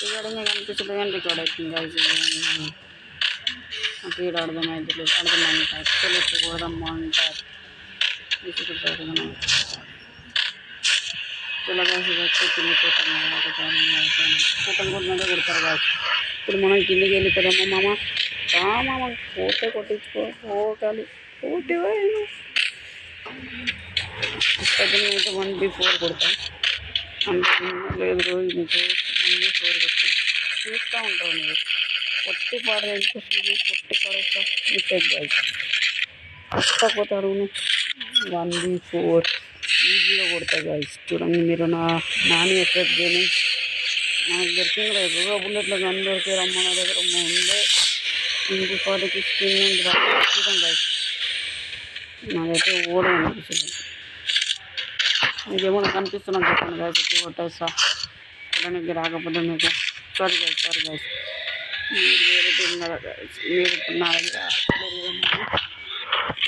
Recording కనిపించలేదు కానీ record అవుతుంది గైస్. నాకు ఈడ అర్థమైంది యాక్చువల్ ఇప్పుడు పోదాము అంటారు కూటం కొట్టినట్టే కొడతారు కాదు. ఇప్పుడు మనం కిందికి వెళ్ళిపోదామా మామ మామ పోతే కొట్టించుకో పోటాలి పోటీ అయితే 1v4 కొడతాం. అంతే లేదు రోజు నీకు 1v4 కొడతాం. చూస్తూ ఉంటావు నువ్వు కొట్టి పాడేసుకొచ్చి కొట్టి పడేస్తా మిస్టేక్ కాదు కొట్టకపోతే అడుగును 1v4 ఈజీగా కొడతా గాయస్. చూడండి మీరు నాని ఎఫెక్ట్ చేయని మనకు దొరికింది కదా బుల్లెట్లో గన్ దొరికే రమ్మన్న దగ్గర ముందే ఇంటి పాటికి స్క్రీన్ నుండి చూద్దాం గాయస్. నాకైతే ఓడం అనిపిస్తుంది. మీకేమో కనిపిస్తున్నాను చెప్పండి గాయస్. వచ్చి కొట్టేస్తా కొట్టడానికి రాకపోతే మీకు సారీ గాయస్. మీరు వేరే టీం కదా గాయస్. మీరు నా దగ్గర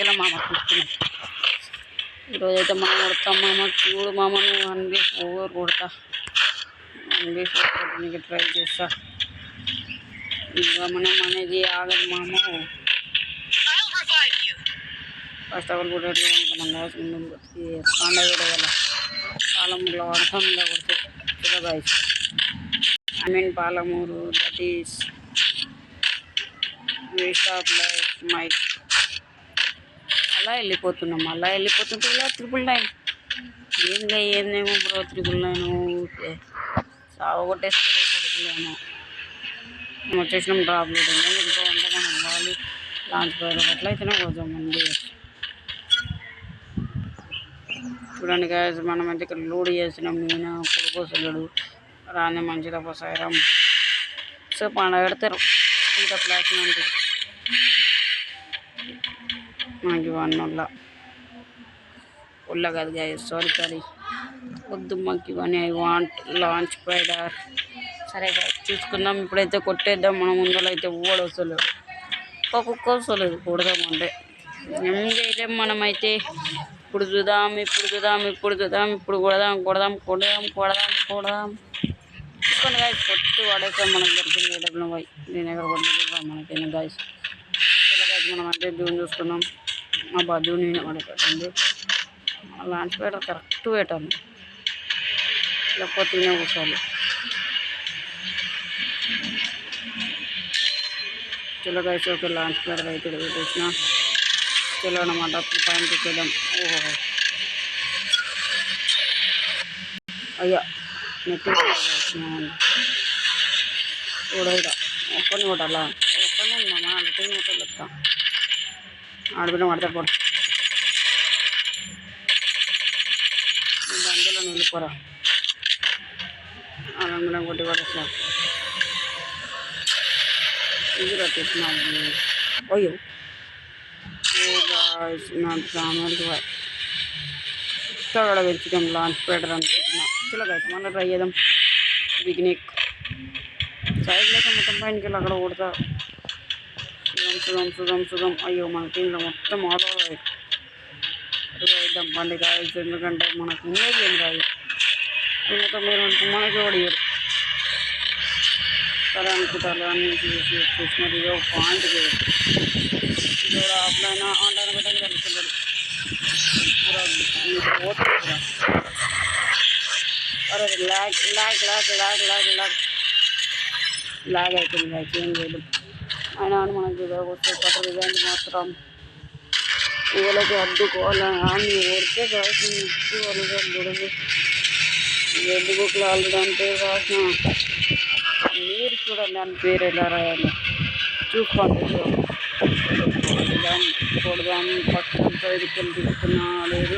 ఇలా మామ చూస్తున్నాం. ఈరోజైతే మనం కొడతాం మామ. చూడు మామ నువ్వు 1v4 కొడతా 1v4 కొట్టడానికి ట్రై చేస్తా. ఇంకా మనం అనేది ఆగదు మామ. ఫస్ట్ ఆఫ్ ఆల్ కూడా ఎట్లా అనుకున్నాం గాయస్. ముందు పండగ కదా పాలమూరులో వర్షం మీద కొడితే చూడ guys. I mean Palamuru that is waste of life my. అలా వెళ్ళిపోతుంటే ఇలా 999 ఏంగా ఏందేమో బ్రో 999 ఓకే సాగొట్టేస్తే కొడుకులేమో మేము వచ్చేసినాం డ్రాప్ లేదు ఎందుకు బ్రో అంటే మనం వాళ్ళు లాంచ్ పోయారు అట్లయితేనే కొంచెం మంది. చూడండి గాయస్ మనం అయితే ఇక్కడ లోడ్ చేసినాం. నేను కొడుకోసలేడు రాని మంచిగా పోసాయిరాం సో పండగ పెడతారు ఇంకా ప్లాటినం మనకి 1 ఉల్ల కాదు గాయస్. సారీ వద్దు మాకు ఇవన్నీ. ఐ వాంట్ లాంచ్ ప్యాడర్. సరే గాయస్ చూసుకుందాం. ఇప్పుడైతే కొట్టేద్దాం. మన ముందర అయితే ఓడి వస్తలేదు ఒక్కొక్క వస్తలేదు కొడదామంటే ఏం చేయలేం మనమైతే. ఇప్పుడు చూద్దాం ఇప్పుడు కొడదాం చూసుకోండి గాయస్. కొట్టి పడేస్తాం మనకు దొరికింది డబ్బులు నేను ఎక్కడ కొట్టిన మనకైనా గాయస్. ఇలా గాయస్ మనం అయితే జూన్ చూసుకుందాం. మా బాజు నేను పడేటండి లాంచ్ ప్యాడర్ కరెక్ట్ పెట్టాలి లేకపోతే తినే కూర్చోాలి. చలో గాయస్ ఓకే లాంచ్ ప్యాడర్ అయితే పెట్టేసిన చలో అనమాట. అప్పుడు పైన చూసేద్దాం. ఓహో అయ్యా నెట్ చూడగా ఒక్కరిని కొట్టాలా ఒక్కరిని ఉన్నామా అంటే కొట్టాలి చెప్తా ఆడపిల్ల పడితే పడు అందులో నిలిపోరా అలా కొట్టి పడేస్తా ఇది కట్టేసిన అయ్యో నా ఫ్యామిలీకి ఇక్కడ పెంచుతాం లాంచ్ ప్యాడర్ అనుకుంటున్నా. చలో గాయస్ మళ్ళీ ట్రై చేద్దాం. పిక్నిక్ సైడ్ లేక మొత్తం పైనకి వెళ్ళి అక్కడ కొడతా సుగం. అయ్యో మన టీంలో మొత్తం ఆల్ ఓవర్ వేద్దాం పండి గాయస్. ఎందుకంటే మనకు ఇమేజ్ ఏం రాదు మొత్తం మీరు మనకి ఓడియారు సరే అనుకుంటారు అన్ని చూసి చూసినది ఏదో పాయింట్ ఇది కూడా ఆఫ్లైన్ ఆన్లైన్ పెట్టడానికి తెలుస్తుంది పూరా అరే లాగ్ అవుతుంది గాయస్. ఏం చేయలేదు అయినా అని మనకి వస్తే కొత్త డిజైన్ మాత్రం ఇళ్ళకి అడ్డుకోవాలి అని ఓడితే గాయస్. చూడండి రెడ్ బుక్లో ఆల్రెడీ అని పేరు రాసిన మీరు చూడండి అని పేరు ఎలా రాయాలి చూసుకోండి. కొడదాం పక్కన సైడ్కి తీసుకున్నా లేదు